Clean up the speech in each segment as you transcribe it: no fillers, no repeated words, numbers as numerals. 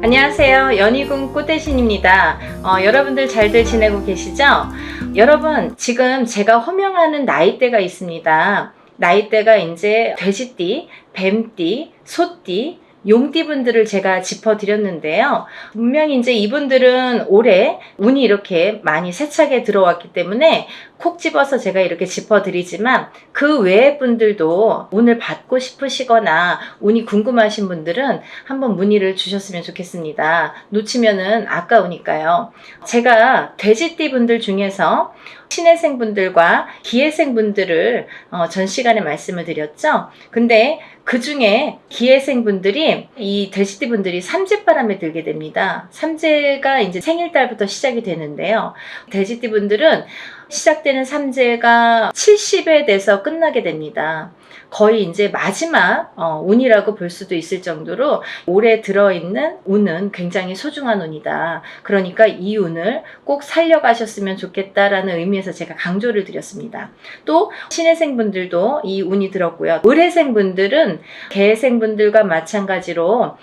안녕하세요. 연희군 꽃대신입니다. 여러분들 잘들 지내고 계시죠? 여러분, 지금 제가 호명하는 나이대가 있습니다. 나이대가 이제 돼지띠, 뱀띠, 소띠, 용띠 분들을 제가 짚어드렸는데요. 분명히 이제 이분들은 올해 운이 이렇게 많이 세차게 들어왔기 때문에 콕 집어서 제가 이렇게 짚어드리지만 그 외의 분들도 운을 받고 싶으시거나 운이 궁금하신 분들은 한번 문의를 주셨으면 좋겠습니다. 놓치면은 아까우니까요. 제가 돼지띠 분들 중에서 신해생 분들과 기해생 분들을 전 시간에 말씀을 드렸죠. 근데 그 중에 기해생 분들이 이 돼지띠 분들이 삼재바람에 들게 됩니다. 삼재가 이제 생일달부터 시작이 되는데요. 돼지띠 분들은 시작되는 삼재가 70에 돼서 끝나게 됩니다. 거의 이제 마지막 운이라고 볼 수도 있을 정도로 올해 들어있는 운은 굉장히 소중한 운이다. 그러니까 이 운을 꼭 살려가셨으면 좋겠다라는 의미에서 제가 강조를 드렸습니다. 또 신해생 분들도 이 운이 들었고요. 을해생 분들은 개해생 분들과 마찬가지로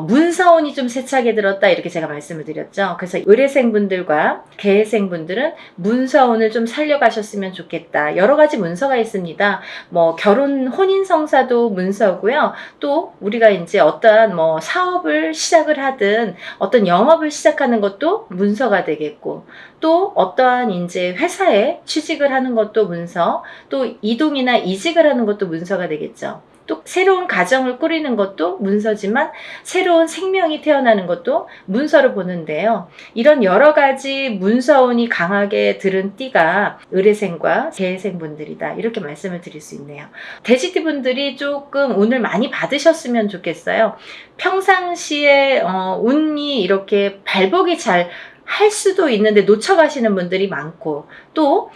문서운이 좀 세차게 들었다 이렇게 제가 말씀을 드렸죠. 그래서 을해생 분들과 개해생 분들은 문서운을 좀 살려가셨으면 좋겠다. 여러 가지 문서가 있습니다. 뭐 결혼 혼인성사도 문서고요. 또 우리가 이제 어떠한 뭐 사업을 시작을 하든 어떤 영업을 시작하는 것도 문서가 되겠고, 또 어떠한 이제 회사에 취직을 하는 것도 문서, 또 이동이나 이직을 하는 것도 문서가 되겠죠. 또 새로운 가정을 꾸리는 것도 문서지만 새로운 생명이 태어나는 것도 문서로 보는데요. 이런 여러 가지 문서운이 강하게 들은 띠가 을해생과 개해생 분들이다. 이렇게 말씀을 드릴 수 있네요. 돼지띠 분들이 조금 운을 많이 받으셨으면 좋겠어요. 평상시에 운이 이렇게 발복이 잘 할 수도 있는데 놓쳐가시는 분들이 많고, 또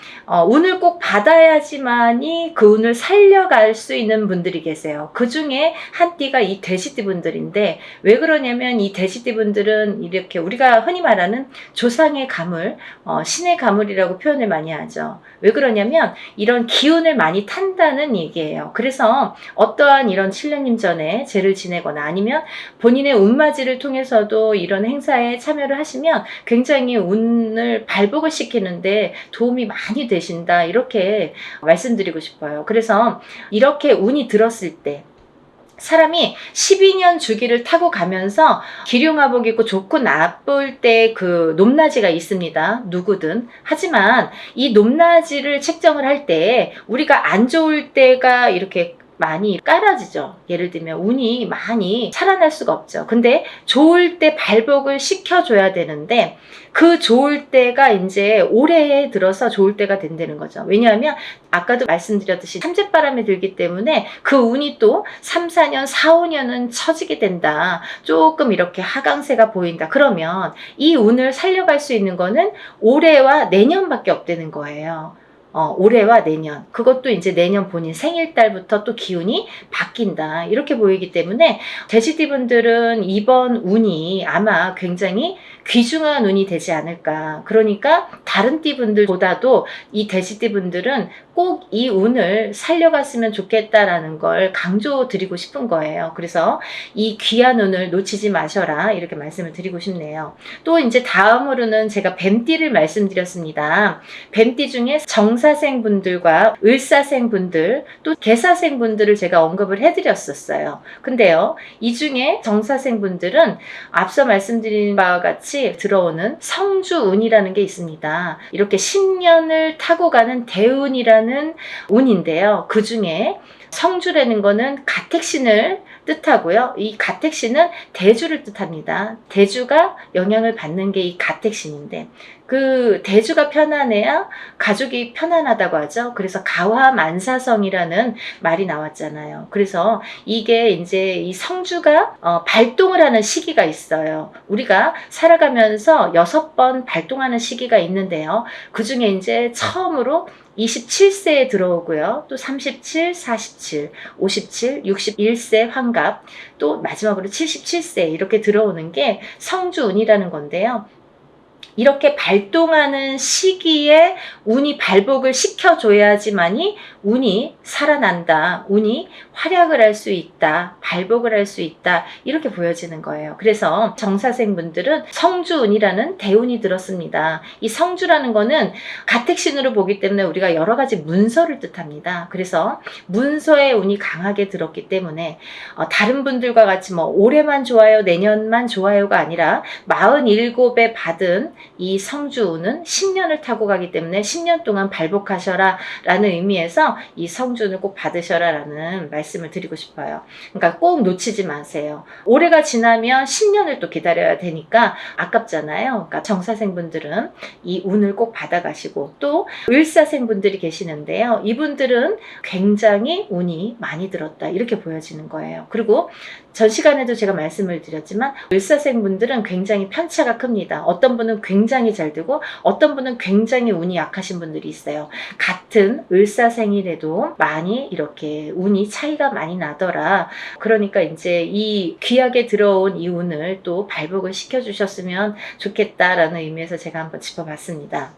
운을 꼭 받아야지만이 그 운을 살려갈 수 있는 분들이 계세요. 그 중에 한 띠가 이 돼지띠 분들인데, 왜 그러냐면 이 돼지띠 분들은 이렇게 우리가 흔히 말하는 조상의 가물, 신의 가물이라고 표현을 많이 하죠. 왜 그러냐면 이런 기운을 많이 탄다는 얘기예요. 그래서 어떠한 이런 7년님 전에 제를 지내거나 아니면 본인의 운맞이를 통해서도 이런 행사에 참여를 하시면 굉장히 운을 발복을 시키는데 도움이 많이 되신다, 이렇게 말씀드리고 싶어요. 그래서 이렇게 운이 들었을 때 사람이 12년 주기를 타고 가면서 기륭화복 입고 좋고 나쁠 때 그 높낮이가 있습니다. 누구든. 하지만 이 높낮이를 책정을 할 때 우리가 안 좋을 때가 이렇게 많이 깔아지죠. 예를 들면 운이 많이 살아날 수가 없죠. 근데 좋을 때 발복을 시켜줘야 되는데 그 좋을 때가 이제 올해에 들어서 좋을 때가 된다는 거죠. 왜냐하면 아까도 말씀드렸듯이 삼재바람이 들기 때문에 그 운이 또 3, 4년, 4, 5년은 처지게 된다. 조금 이렇게 하강세가 보인다. 그러면 이 운을 살려갈 수 있는 거는 올해와 내년밖에 없다는 거예요. 올해와 내년, 그것도 이제 내년 본인 생일달부터 또 기운이 바뀐다, 이렇게 보이기 때문에 돼지띠 분들은 이번 운이 아마 굉장히 귀중한 운이 되지 않을까. 그러니까 다른 띠 분들보다도 이 돼지띠 분들은 꼭 이 운을 살려갔으면 좋겠다라는 걸 강조드리고 싶은 거예요. 그래서 이 귀한 운을 놓치지 마셔라, 이렇게 말씀을 드리고 싶네요. 또 이제 다음으로는 제가 뱀띠를 말씀드렸습니다. 뱀띠 중에 정사생 분들과 을사생 분들, 또 개사생 분들을 제가 언급을 해드렸었어요. 근데요, 이 중에 정사생 분들은 앞서 말씀드린 바와 같이 들어오는 성주운이라는 게 있습니다. 이렇게 10년을 타고 가는 대운이라는 운인데요. 그 중에 성주라는 거는 가택신을 뜻하고요. 이 가택신은 대주를 뜻합니다. 대주가 영향을 받는 게 이 가택신인데, 그 대주가 편안해야 가족이 편안하다고 하죠. 그래서 가화만사성이라는 말이 나왔잖아요. 그래서 이게 이제 이 성주가 발동을 하는 시기가 있어요. 우리가 살아가면서 6번 발동하는 시기가 있는데요. 그 중에 이제 처음으로 27세에 들어오고요. 또 37, 47, 57, 61세 환갑, 또 마지막으로 77세 이렇게 들어오는 게 성주운이라는 건데요. 이렇게 발동하는 시기에 운이 발복을 시켜줘야지만이 운이 살아난다. 운이 활약을 할 수 있다. 발복을 할 수 있다. 이렇게 보여지는 거예요. 그래서 정사생분들은 성주운이라는 대운이 들었습니다. 이 성주라는 거는 가택신으로 보기 때문에 우리가 여러 가지 문서를 뜻합니다. 그래서 문서의 운이 강하게 들었기 때문에 다른 분들과 같이 뭐 올해만 좋아요, 내년만 좋아요가 아니라 47에 받은 이 성주운은 10년을 타고 가기 때문에 10년 동안 발복하셔라 라는 의미에서 이 성주운을 꼭 받으셔라 라는 말씀을 드리고 싶어요. 그러니까 꼭 놓치지 마세요. 올해가 지나면 10년을 또 기다려야 되니까 아깝잖아요. 그러니까 정사생분들은 이 운을 꼭 받아가시고, 또 을사생분들이 계시는데요. 이분들은 굉장히 운이 많이 들었다 이렇게 보여지는 거예요. 그리고 전 시간에도 제가 말씀을 드렸지만 을사생분들은 굉장히 편차가 큽니다. 어떤 분은 굉장히 잘 되고 어떤 분은 굉장히 운이 약하신 분들이 있어요. 같은 을사생이라도 많이 이렇게 운이 차이가 많이 나더라. 그러니까 이제 이 귀하게 들어온 이 운을 또 발복을 시켜주셨으면 좋겠다라는 의미에서 제가 한번 짚어봤습니다.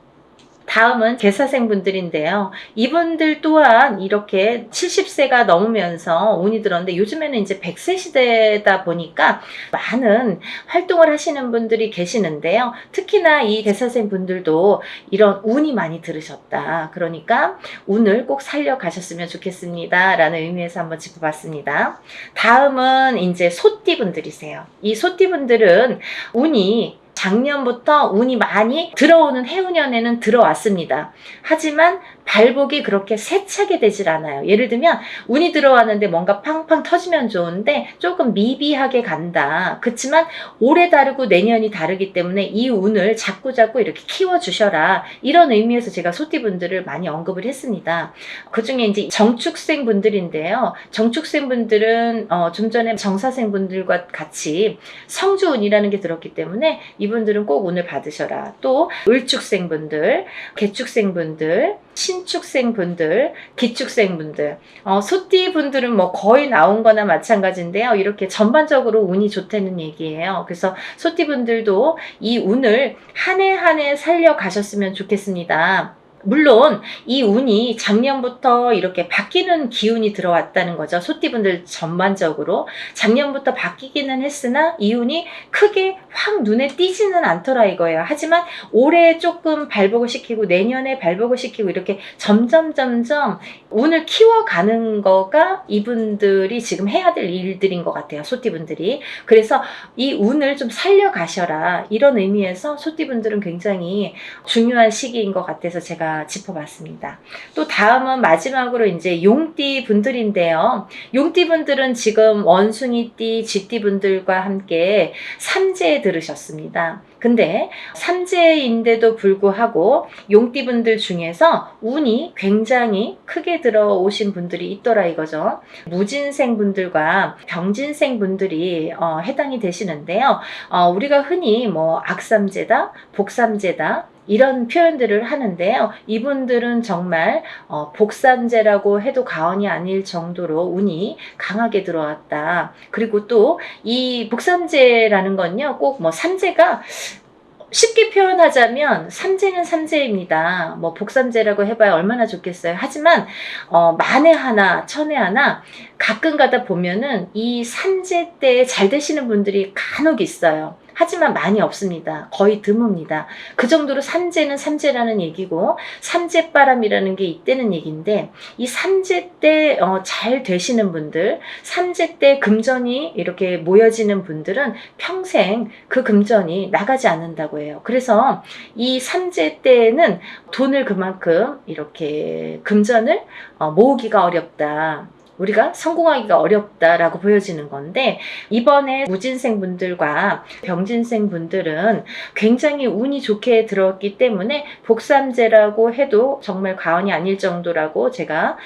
다음은 개사생분들인데요. 이분들 또한 이렇게 70세가 넘으면서 운이 들었는데, 요즘에는 이제 100세 시대다 보니까 많은 활동을 하시는 분들이 계시는데요. 특히나 이 개사생분들도 이런 운이 많이 들으셨다. 그러니까 운을 꼭 살려가셨으면 좋겠습니다 라는 의미에서 한번 짚어봤습니다. 다음은 이제 소띠분들이세요. 이 소띠분들은 운이 작년부터 운이 많이 들어오는 해운년에는 들어왔습니다. 하지만 발복이 그렇게 세차게 되질 않아요. 예를 들면 운이 들어왔는데 뭔가 팡팡 터지면 좋은데 조금 미비하게 간다. 그렇지만 올해 다르고 내년이 다르기 때문에 이 운을 자꾸자꾸 이렇게 키워주셔라. 이런 의미에서 제가 소띠분들을 많이 언급을 했습니다. 그 중에 이제 정축생 분들인데요. 정축생 분들은 좀 전에 정사생 분들과 같이 성주운이라는 게 들었기 때문에 이분들은 꼭 운을 받으셔라. 또 을축생 분들, 개축생 분들, 신축생 분들, 기축생 분들, 소띠 분들은 뭐 거의 나온 거나 마찬가지인데요. 이렇게 전반적으로 운이 좋다는 얘기예요. 그래서 소띠 분들도 이 운을 한 해 한 해 살려 가셨으면 좋겠습니다. 물론 이 운이 작년부터 이렇게 바뀌는 기운이 들어왔다는 거죠. 소띠분들 전반적으로 작년부터 바뀌기는 했으나 이 운이 크게 확 눈에 띄지는 않더라 이거예요. 하지만 올해 조금 발복을 시키고 내년에 발복을 시키고 이렇게 점점 운을 키워가는 거가 이분들이 지금 해야 될 일들인 것 같아요. 소띠분들이. 그래서 이 운을 좀 살려가셔라 이런 의미에서 소띠분들은 굉장히 중요한 시기인 것 같아서 제가 짚어봤습니다. 또 다음은 마지막으로 이제 용띠 분들인데요. 용띠 분들은 지금 원숭이띠, 쥐띠 분들과 함께 삼재에 들으셨습니다. 근데 삼재인데도 불구하고 용띠 분들 중에서 운이 굉장히 크게 들어오신 분들이 있더라 이거죠. 무진생 분들과 병진생 분들이 해당이 되시는데요. 우리가 흔히 뭐 악삼재다, 복삼재다 이런 표현들을 하는데요. 이분들은 정말 복삼재라고 해도 과언이 아닐 정도로 운이 강하게 들어왔다. 그리고 또 이 복삼재라는 건요, 꼭 뭐 삼재가 쉽게 표현하자면 삼재는 삼재입니다. 뭐 복삼재라고 해봐야 얼마나 좋겠어요. 하지만 만에 하나, 천에 하나 가끔 가다 보면은 이 삼재 때 잘 되시는 분들이 간혹 있어요. 하지만 많이 없습니다. 거의 드뭅니다. 그 정도로 삼재는 삼재라는 얘기고 삼재바람이라는 게 있다는 얘기인데, 이 삼재 때 잘 되시는 분들, 삼재 때 금전이 이렇게 모여지는 분들은 평생 그 금전이 나가지 않는다고 해요. 그래서 이 삼재 때는 돈을 그만큼 이렇게 금전을 모으기가 어렵다. 우리가 성공하기가 어렵다라고 보여지는 건데, 이번에 무진생 분들과 병진생 분들은 굉장히 운이 좋게 들었기 때문에 복삼재라고 해도 정말 과언이 아닐 정도라고 제가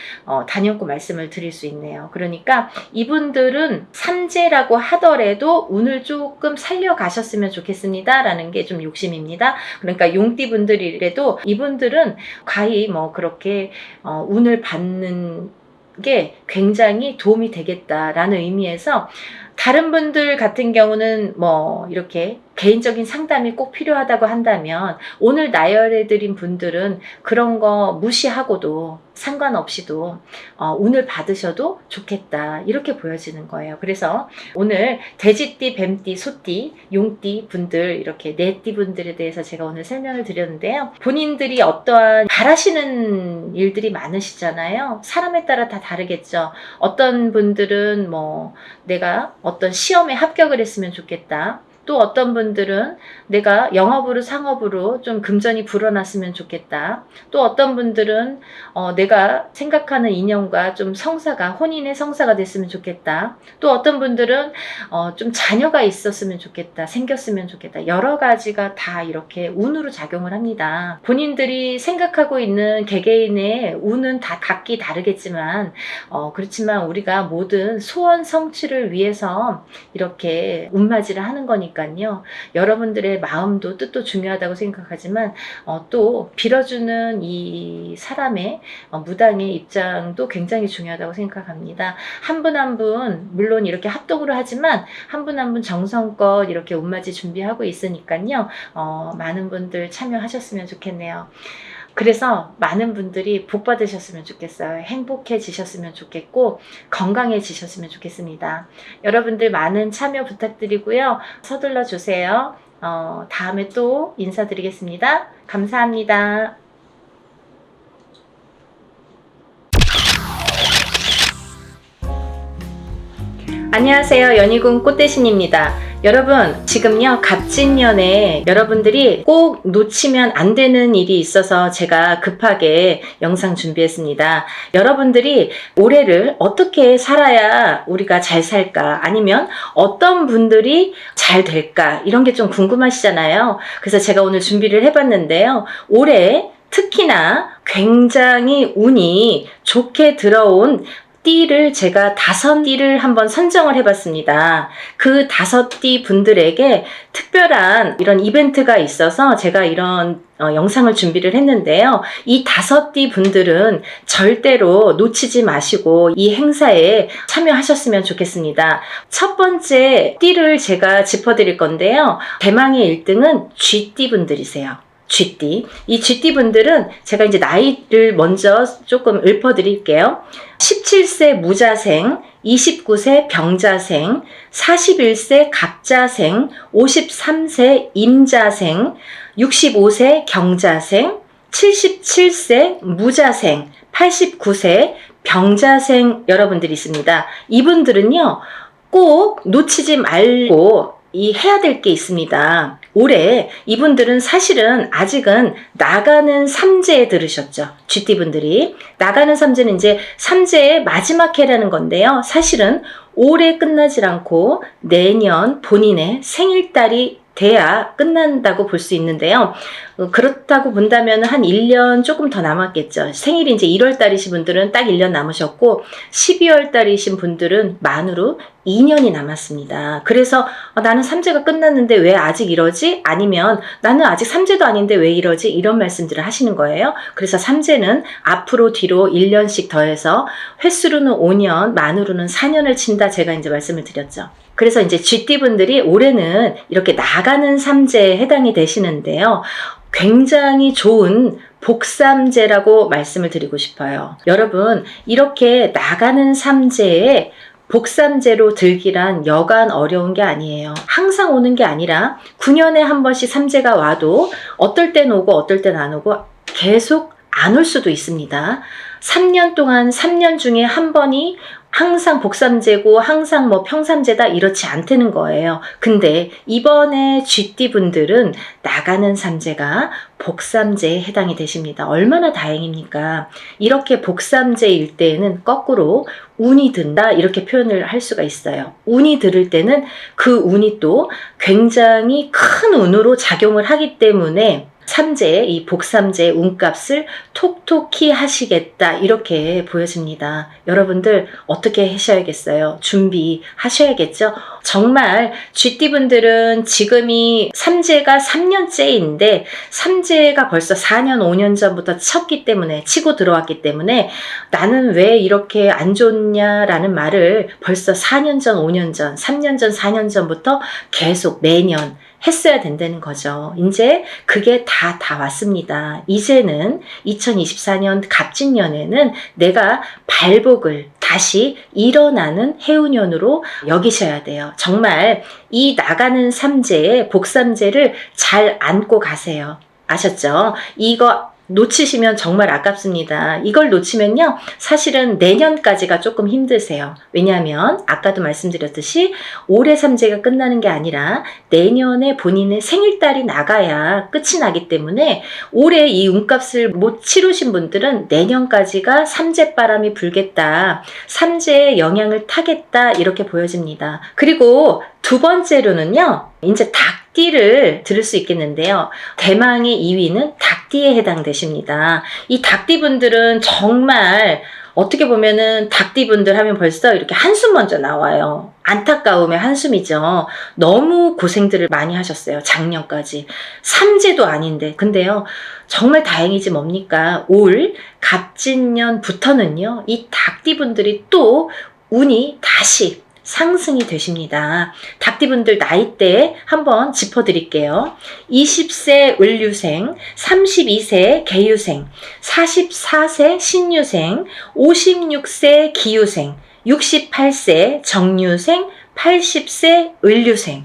단연코 말씀을 드릴 수 있네요. 그러니까 이분들은 삼재라고 하더라도 운을 조금 살려가셨으면 좋겠습니다 라는 게 좀 욕심입니다. 그러니까 용띠 분들이라도 이분들은 과히 뭐 그렇게 운을 받는 게 굉장히 도움이 되겠다라는 의미에서 다른 분들 같은 경우는 뭐 이렇게 개인적인 상담이 꼭 필요하다고 한다면 오늘 나열해드린 분들은 그런 거 무시하고도 상관없이도 운을 받으셔도 좋겠다 이렇게 보여지는 거예요. 그래서 오늘 돼지띠, 뱀띠, 소띠, 용띠 분들 이렇게 네 띠 분들에 대해서 제가 오늘 설명을 드렸는데요. 본인들이 어떠한 바라시는 일들이 많으시잖아요. 사람에 따라 다 다르겠죠. 어떤 분들은 뭐 내가 어떤 시험에 합격을 했으면 좋겠다. 또 어떤 분들은 내가 영업으로 상업으로 좀 금전이 불어났으면 좋겠다. 또 어떤 분들은 내가 생각하는 인연과 좀 성사가 혼인의 성사가 됐으면 좋겠다. 또 어떤 분들은 좀 자녀가 있었으면 좋겠다. 생겼으면 좋겠다. 여러 가지가 다 이렇게 운으로 작용을 합니다. 본인들이 생각하고 있는 개개인의 운은 다 각기 다르겠지만 그렇지만 우리가 모든 소원 성취를 위해서 이렇게 운맞이를 하는 거니까 여러분들의 마음도 뜻도 중요하다고 생각하지만 또 빌어주는 이 사람의 무당의 입장도 굉장히 중요하다고 생각합니다. 한 분 한 분 물론 이렇게 합동으로 하지만 한 분 한 분 정성껏 이렇게 운맞이 준비하고 있으니까요. 많은 분들 참여하셨으면 좋겠네요. 그래서 많은 분들이 복 받으셨으면 좋겠어요. 행복해지셨으면 좋겠고 건강해지셨으면 좋겠습니다. 여러분들 많은 참여 부탁드리고요. 서둘러 주세요. 다음에 또 인사드리겠습니다. 감사합니다. 안녕하세요. 연희궁 꽃대신입니다. 여러분 지금요 갑진년에 여러분들이 꼭 놓치면 안 되는 일이 있어서 제가 급하게 영상 준비했습니다. 여러분들이 올해를 어떻게 살아야 우리가 잘 살까, 아니면 어떤 분들이 잘 될까, 이런 게 좀 궁금하시잖아요. 그래서 제가 오늘 준비를 해봤는데요. 올해 특히나 굉장히 운이 좋게 들어온 띠를 제가 5띠를 한번 선정을 해봤습니다. 그 5띠 분들에게 특별한 이런 이벤트가 있어서 제가 이런 영상을 준비를 했는데요. 이 5띠 분들은 절대로 놓치지 마시고 이 행사에 참여하셨으면 좋겠습니다. 첫 번째 띠를 제가 짚어드릴 건데요. 대망의 1등은 쥐띠 분들이세요. 쥐띠. 이 쥐띠 분들은 제가 이제 나이를 먼저 조금 읊어드릴게요. 17세 무자생, 29세 병자생, 41세 갑자생, 53세 임자생, 65세 경자생, 77세 무자생, 89세 병자생 여러분들이 있습니다. 이분들은요, 꼭 놓치지 말고 해야 될 게 있습니다. 올해 이분들은 사실은 아직은 나가는 삼재에 들으셨죠. 쥐띠분들이. 나가는 삼재는 이제 삼재의 마지막 해라는 건데요. 사실은 올해 끝나질 않고 내년 본인의 생일달이 돼야 끝난다고 볼 수 있는데요. 그렇다고 본다면 한 1년 조금 더 남았겠죠. 생일이 이제 1월 달이신 분들은 딱 1년 남으셨고 12월 달이신 분들은 만으로 2년이 남았습니다. 그래서 나는 삼재가 끝났는데 왜 아직 이러지? 아니면 나는 아직 삼재도 아닌데 왜 이러지? 이런 말씀들을 하시는 거예요. 그래서 삼재는 앞으로 뒤로 1년씩 더해서 횟수로는 5년, 만으로는 4년을 친다, 제가 이제 말씀을 드렸죠. 그래서 이제 쥐띠분들이 올해는 이렇게 나가는 삼재에 해당이 되시는데요. 굉장히 좋은 복삼재라고 말씀을 드리고 싶어요. 여러분, 이렇게 나가는 삼재에 복삼재로 들기란 여간 어려운 게 아니에요. 항상 오는 게 아니라 9년에 한 번씩 삼재가 와도 어떨 땐 오고 어떨 땐 안 오고 계속 안 올 수도 있습니다. 3년 동안 3년 중에 한 번이 항상 복삼재고 항상 뭐 평삼재다 이렇지 않다는 거예요. 근데 이번에 쥐띠 분들은 나가는 삼재가 복삼재에 해당이 되십니다. 얼마나 다행입니까? 이렇게 복삼재일 때에는 거꾸로 운이 든다 이렇게 표현을 할 수가 있어요. 운이 들을 때는 그 운이 또 굉장히 큰 운으로 작용을 하기 때문에 삼재, 이 복삼재 운값을 톡톡히 하시겠다 이렇게 보여집니다. 여러분들 어떻게 하셔야겠어요? 준비하셔야겠죠? 정말 쥐띠분들은 지금이 삼재가 3년째인데 삼재가 벌써 4년 5년 전부터 쳤기 때문에 치고 들어왔기 때문에 나는 왜 이렇게 안 좋냐라는 말을 벌써 4년 전 5년 전 3년 전 4년 전부터 계속 매년 했어야 된다는 거죠. 이제 그게 다 왔습니다. 이제는 2024년 갑진년에는 내가 발복을 다시 일어나는 해운년으로 여기셔야 돼요. 정말 이 나가는 삼재, 복삼재를 잘 안고 가세요. 아셨죠? 이거 놓치시면 정말 아깝습니다. 이걸 놓치면요, 사실은 내년까지가 조금 힘드세요. 왜냐하면 아까도 말씀드렸듯이 올해 삼재가 끝나는 게 아니라 내년에 본인의 생일달이 나가야 끝이 나기 때문에 올해 이 운값을 못 치르신 분들은 내년까지가 삼재바람이 불겠다, 삼재의 영향을 타겠다 이렇게 보여집니다. 그리고 두 번째로는요, 이제 닭띠를 들을 수 있겠는데요. 대망의 2위는 닭띠에 해당되십니다. 이 닭띠분들은 정말 어떻게 보면은 닭띠분들 하면 벌써 이렇게 한숨 먼저 나와요. 안타까움의 한숨이죠. 너무 고생들을 많이 하셨어요. 작년까지. 삼재도 아닌데. 근데요, 정말 다행이지 뭡니까? 올 갑진년부터는요, 이 닭띠분들이 또 운이 다시 상승이 되십니다. 닭띠분들 나이대 한번 짚어드릴게요. 20세 을류생, 32세 개유생, 44세 신유생, 56세 기유생, 68세 정유생, 80세 을류생.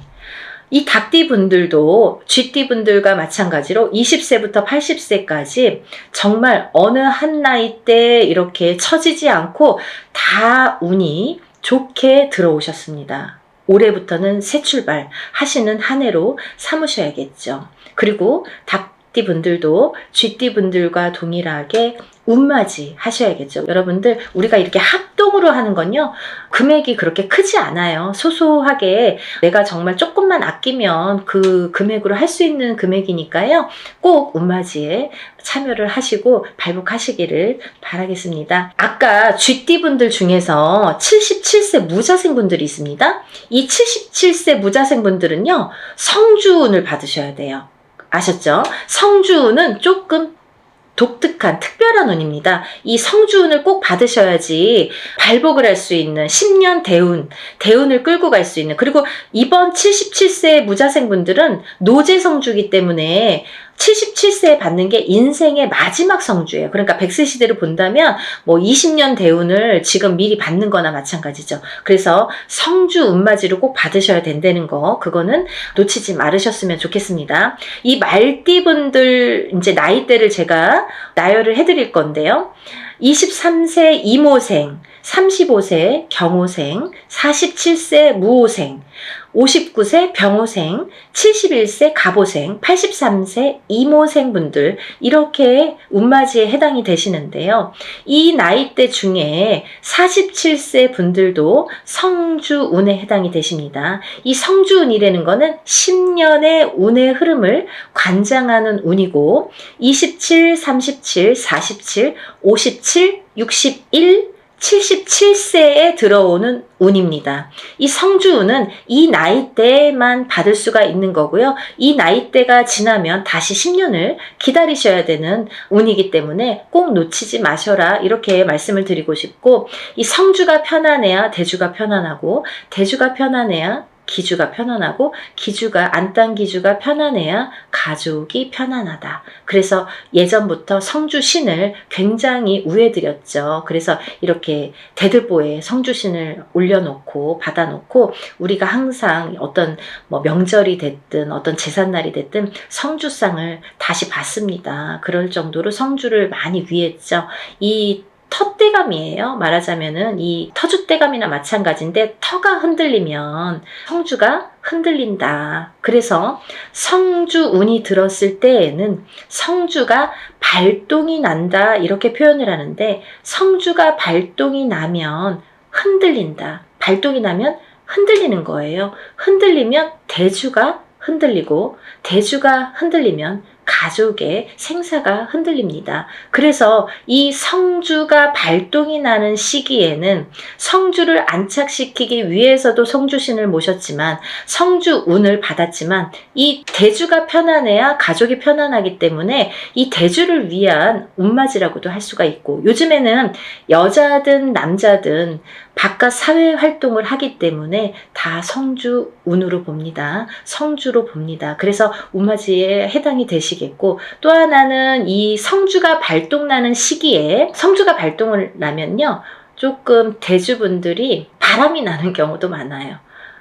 이 닭띠분들도 쥐띠분들과 마찬가지로 20세부터 80세까지 정말 어느 한 나이대 이렇게 처지지 않고 다 운이 좋게 들어오셨습니다. 올해부터는 새 출발 하시는 한 해로 삼으셔야겠죠. 그리고 닭띠분들도 쥐띠분들과 동일하게 운맞이 하셔야겠죠. 여러분들, 우리가 이렇게 합동으로 하는 건요, 금액이 그렇게 크지 않아요. 소소하게 내가 정말 조금만 아끼면 그 금액으로 할 수 있는 금액이니까요. 꼭 운맞이에 참여를 하시고 발복하시기를 바라겠습니다. 아까 쥐띠분들 중에서 77세 무자생분들이 있습니다. 이 77세 무자생분들은요, 성주운을 받으셔야 돼요. 아셨죠? 성주운은 조금 독특한 특별한 운입니다. 이 성주운을 꼭 받으셔야지 발복을 할 수 있는 10년 대운을 끌고 갈 수 있는, 그리고 이번 77세 무자생분들은 노제성주이기 때문에 77세에 받는 게 인생의 마지막 성주예요. 그러니까 100세 시대를 본다면 뭐 20년 대운을 지금 미리 받는 거나 마찬가지죠. 그래서 성주 운맞이를 꼭 받으셔야 된다는 거, 그거는 놓치지 말으셨으면 좋겠습니다. 이 말띠분들 이제 나이대를 제가 나열을 해드릴 건데요. 23세 이모생, 35세 경호생, 47세 무호생, 59세 병호생, 71세 갑호생, 83세 이모생 분들, 이렇게 운맞이에 해당이 되시는데요. 이 나이대 중에 47세 분들도 성주운에 해당이 되십니다. 이 성주운이라는 거는 10년의 운의 흐름을 관장하는 운이고, 27, 37, 47, 57, 61, 77세에 들어오는 운입니다. 이 성주운은 이 나이대만 받을 수가 있는 거고요. 이 나이대가 지나면 다시 10년을 기다리셔야 되는 운이기 때문에 꼭 놓치지 마셔라, 이렇게 말씀을 드리고 싶고, 이 성주가 편안해야 대주가 편안하고, 대주가 편안해야 기주가 편안하고, 기주가 안딴기주가 편안해야 가족이 편안하다. 그래서 예전부터 성주신을 굉장히 우애드렸죠. 그래서 이렇게 대들보에 성주신을 올려놓고 받아놓고, 우리가 항상 어떤 뭐 명절이 됐든 어떤 제삿날이 됐든 성주상을 다시 받습니다. 그럴 정도로 성주를 많이 위했죠. 이 터대감이에요. 말하자면은 이 터줏대감이나 마찬가지인데, 터가 흔들리면 성주가 흔들린다. 그래서 성주운이 들었을 때에는 성주가 발동이 난다, 이렇게 표현을 하는데, 성주가 발동이 나면 흔들린다. 발동이 나면 흔들리는 거예요. 흔들리면 대주가 흔들리고, 대주가 흔들리면 가족의 생사가 흔들립니다. 그래서 이 성주가 발동이 나는 시기에는 성주를 안착시키기 위해서도 성주신을 모셨지만 성주 운을 받았지만 이 대주가 편안해야 가족이 편안하기 때문에 이 대주를 위한 운맞이라고도 할 수가 있고, 요즘에는 여자든 남자든 바깥 사회 활동을 하기 때문에 다 성주 운으로 봅니다. 성주로 봅니다. 그래서 운맞이에 해당이 되시겠고, 또 하나는 이 성주가 발동나는 시기에, 성주가 발동을 나면요 조금 대주분들이 바람이 나는 경우도 많아요.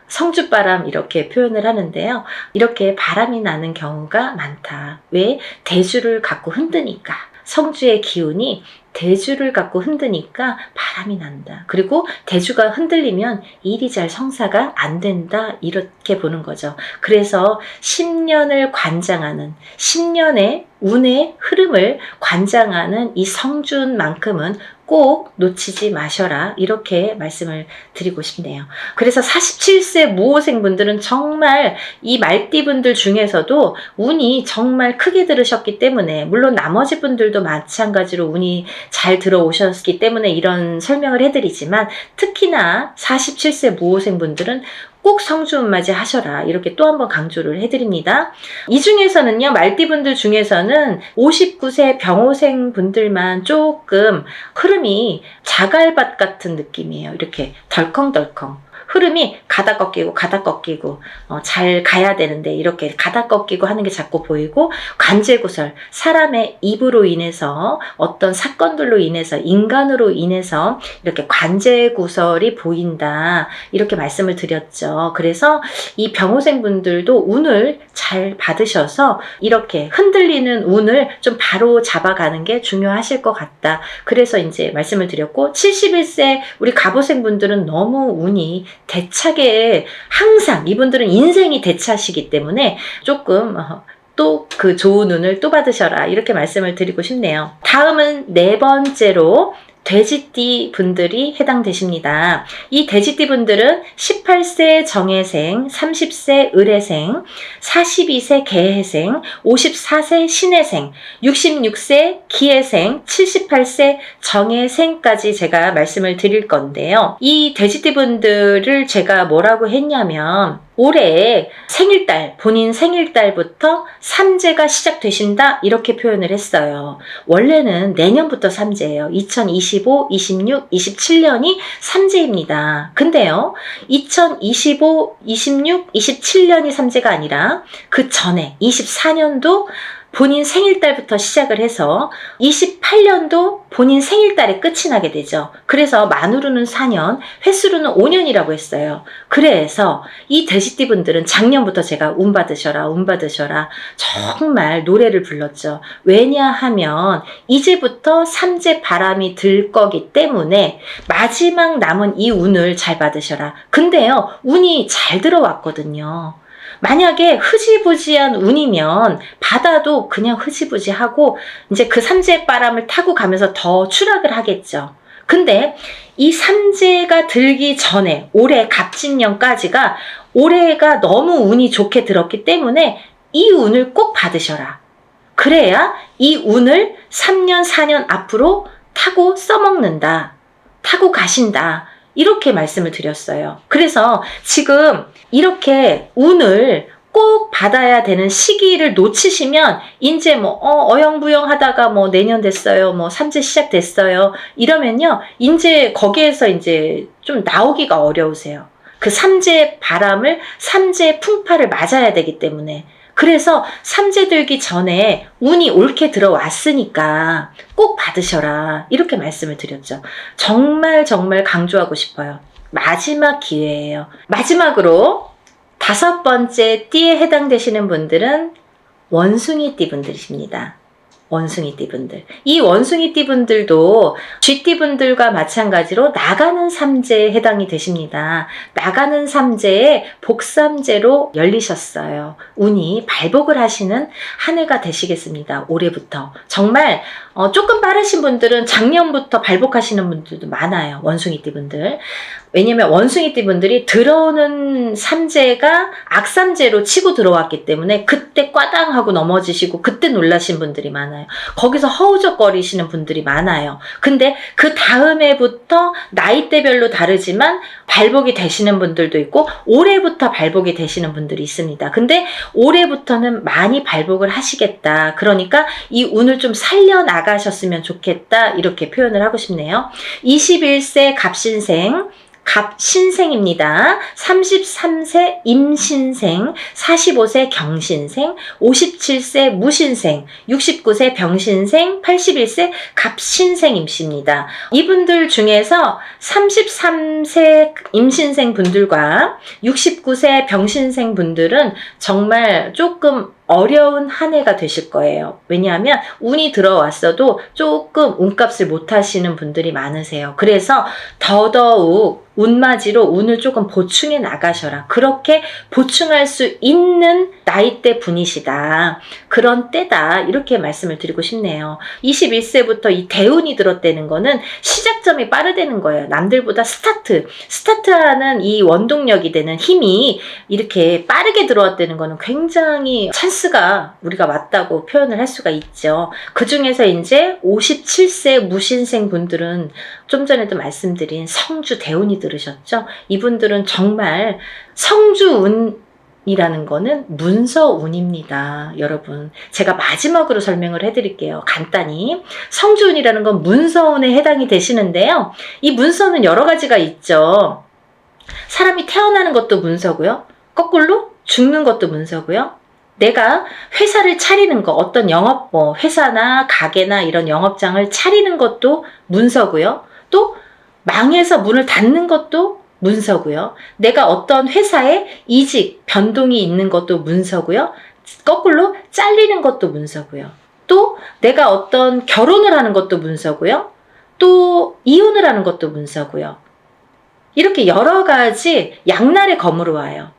성주바람 이렇게 표현을 하는데요. 이렇게 바람이 나는 경우가 많다. 왜? 대주를 갖고 흔드니까. 성주의 기운이 대주를 갖고 흔드니까 바람이 난다. 그리고 대주가 흔들리면 일이 잘 성사가 안 된다. 이렇게 보는 거죠. 그래서 10년을 관장하는, 10년의 운의 흐름을 관장하는 이 성준만큼은 꼭 놓치지 마셔라, 이렇게 말씀을 드리고 싶네요. 그래서 47세 무호생분들은 정말 이 말띠분들 중에서도 운이 정말 크게 들으셨기 때문에, 물론 나머지 분들도 마찬가지로 운이 잘 들어오셨기 때문에 이런 설명을 해드리지만, 특히나 47세 무호생분들은 꼭 성주운맞이 하셔라, 이렇게 또 한 번 강조를 해드립니다. 이 중에서는요, 말띠분들 중에서는 59세 병호생 분들만 조금 흐름이 자갈밭 같은 느낌이에요. 이렇게 덜컹덜컹 흐름이 가다 꺾이고 가다 꺾이고, 잘 가야 되는데 이렇게 가다 꺾이고 하는 게 자꾸 보이고, 관제구설, 사람의 입으로 인해서 어떤 사건들로 인해서, 인간으로 인해서 이렇게 관제구설이 보인다, 이렇게 말씀을 드렸죠. 그래서 이 병호생 분들도 운을 잘 받으셔서 이렇게 흔들리는 운을 좀 바로 잡아가는 게 중요하실 것 같다. 그래서 이제 말씀을 드렸고, 71세 우리 갑오생 분들은 너무 운이 대차게, 항상 이분들은 인생이 대차시기 때문에 조금 또 그 좋은 운을 또 받으셔라, 이렇게 말씀을 드리고 싶네요. 다음은 네 번째로 돼지띠 분들이 해당되십니다. 이 돼지띠 분들은 18세 정해생, 30세 을해생, 42세 개해생, 54세 신해생, 66세 기해생, 78세 정해생까지 제가 말씀을 드릴 건데요. 이 돼지띠 분들을 제가 뭐라고 했냐면, 올해 생일달, 본인 생일달부터 삼재가 시작되신다, 이렇게 표현을 했어요. 원래는 내년부터 삼재예요. 2025, 26, 27년이 삼재입니다. 근데요, 2025, 26, 27년이 삼재가 아니라 그 전에 24년도 본인 생일달부터 시작을 해서 28년도 본인 생일달에 끝이 나게 되죠. 그래서 만으로는 4년, 횟수로는 5년이라고 했어요. 그래서 이 돼지띠 분들은 작년부터 제가 운 받으셔라, 운 받으셔라 정말 노래를 불렀죠. 왜냐하면 이제부터 삼재 바람이 들 거기 때문에 마지막 남은 이 운을 잘 받으셔라. 근데요, 운이 잘 들어왔거든요. 만약에 흐지부지한 운이면 받아도 그냥 흐지부지하고 이제 그 삼재 바람을 타고 가면서 더 추락을 하겠죠. 근데 이 삼재가 들기 전에, 올해 갑진년까지가 올해가 너무 운이 좋게 들었기 때문에 이 운을 꼭 받으셔라. 그래야 이 운을 3년, 4년 앞으로 타고 써먹는다, 타고 가신다, 이렇게 말씀을 드렸어요. 그래서 지금 이렇게 운을 꼭 받아야 되는 시기를 놓치시면 이제 뭐 어영부영 하다가 뭐 내년 됐어요, 뭐 삼재 시작됐어요, 이러면요 이제 거기에서 이제 좀 나오기가 어려우세요. 그 삼재 바람을, 삼재 풍파를 맞아야 되기 때문에. 그래서 삼재 들기 전에 운이 옳게 들어왔으니까 꼭 받으셔라, 이렇게 말씀을 드렸죠. 정말 정말 강조하고 싶어요. 마지막 기회예요. 마지막으로 5번째 띠에 해당되시는 분들은 원숭이띠 분들이십니다. 원숭이띠 분들. 이 원숭이띠 분들도 쥐띠 분들과 마찬가지로 나가는 삼재에 해당이 되십니다. 나가는 삼재에 복삼재로 열리셨어요. 운이 발복을 하시는 한 해가 되시겠습니다. 올해부터. 정말 조금 빠르신 분들은 작년부터 발복하시는 분들도 많아요. 원숭이띠 분들. 왜냐면 원숭이띠 분들이 들어오는 삼재가 악삼재로 치고 들어왔기 때문에 그때 꽈당하고 넘어지시고 그때 놀라신 분들이 많아요. 거기서 허우적거리시는 분들이 많아요. 근데 그 다음 해부터 나이대별로 다르지만 발복이 되시는 분들도 있고 올해부터 발복이 되시는 분들이 있습니다. 근데 올해부터는 많이 발복을 하시겠다. 그러니까 이 운을 좀 살려나가셨으면 좋겠다. 이렇게 표현을 하고 싶네요. 21세 갑신생, 갑신생입니다. 33세 임신생, 45세 경신생, 57세 무신생, 69세 병신생, 81세 갑신생임씨입니다. 이분들 중에서 33세 임신생 분들과 69세 병신생 분들은 정말 조금 어려운 한 해가 되실 거예요. 왜냐하면 운이 들어왔어도 조금 운값을 못 하시는 분들이 많으세요. 그래서 더더욱 운맞이로 운을 조금 보충해 나가셔라. 그렇게 보충할 수 있는 나이대 분이시다. 그런 때다. 이렇게 말씀을 드리고 싶네요. 21세부터 이 대운이 들었다는 거는 시작점이 빠르다는 거예요. 남들보다 스타트하는 이 원동력이 되는 힘이 이렇게 빠르게 들어왔다는 거는 굉장히 찬스가 우리가 맞다고 표현을 할 수가 있죠. 그 중에서 이제 57세 무신생 분들은 좀 전에도 말씀드린 성주 대운이 들으셨죠? 이분들은 정말 성주운이라는 거는 문서운입니다. 여러분, 제가 마지막으로 설명을 해드릴게요. 간단히. 성주운이라는 건 문서운에 해당이 되시는데요. 이 문서는 여러 가지가 있죠. 사람이 태어나는 것도 문서고요. 거꾸로 죽는 것도 문서고요. 내가 회사를 차리는 거, 어떤 영업, 회사나 가게나 이런 영업장을 차리는 것도 문서고요. 또 망해서 문을 닫는 것도 문서고요. 내가 어떤 회사에 이직, 변동이 있는 것도 문서고요. 거꾸로 잘리는 것도 문서고요. 또 내가 어떤 결혼을 하는 것도 문서고요. 또 이혼을 하는 것도 문서고요. 이렇게 여러 가지 양날의 검으로 와요.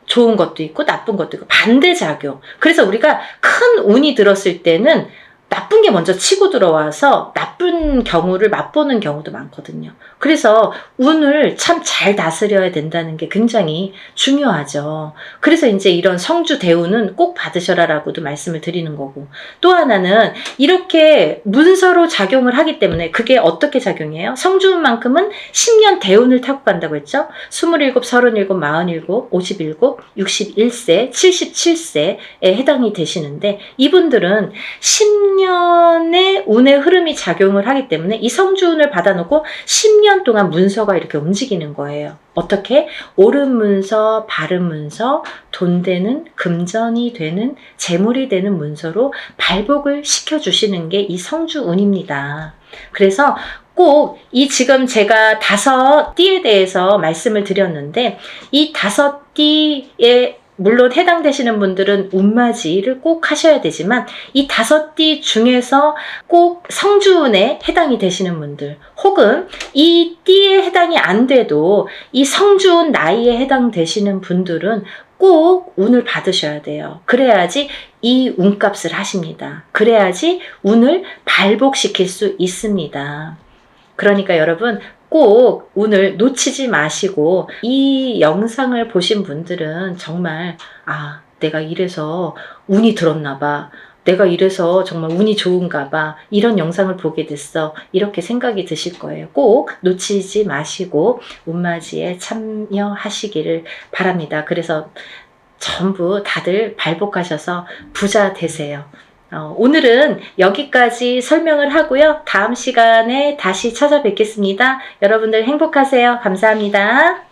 좋은 것도 있고 나쁜 것도 있고 반대작용. 그래서 우리가 큰 운이 들었을 때는 나쁜 게 먼저 치고 들어와서 나쁜 경우를 맛보는 경우도 많거든요. 그래서 운을 참 잘 다스려야 된다는 게 굉장히 중요하죠. 그래서 이제 이런 성주 대운은 꼭 받으셔라라고도 말씀을 드리는 거고, 또 하나는 이렇게 문서로 작용을 하기 때문에 그게 어떻게 작용해요? 성주운만큼은 10년 대운을 타고 간다고 했죠. 27, 37, 47, 57, 61세, 77세에 해당이 되시는데 이분들은 10년의 운의 흐름이 작용을 하기 때문에 이 성주운을 받아놓고 10년 동안 문서가 이렇게 움직이는 거예요. 어떻게? 옳은 문서, 바른 문서, 돈 되는, 금전이 되는, 재물이 되는 문서로 발복을 시켜주시는 게 이 성주운입니다. 그래서 꼭 이 지금 제가 5띠에 대해서 말씀을 드렸는데 이 5띠의 물론 해당되시는 분들은 운맞이를 꼭 하셔야 되지만 이 5띠 중에서 꼭 성주운에 해당이 되시는 분들 혹은 이 띠에 해당이 안 돼도 이 성주운 나이에 해당되시는 분들은 꼭 운을 받으셔야 돼요. 그래야지 이 운값을 하십니다. 그래야지 운을 발복시킬 수 있습니다. 그러니까 여러분 꼭 운을 놓치지 마시고 이 영상을 보신 분들은 정말 내가 이래서 운이 들었나 봐. 내가 이래서 정말 운이 좋은가 봐. 이런 영상을 보게 됐어. 이렇게 생각이 드실 거예요. 꼭 놓치지 마시고 운맞이에 참여하시기를 바랍니다. 그래서 전부 다들 발복하셔서 부자 되세요. 오늘은 여기까지 설명을 하고요. 다음 시간에 다시 찾아뵙겠습니다. 여러분들 행복하세요. 감사합니다.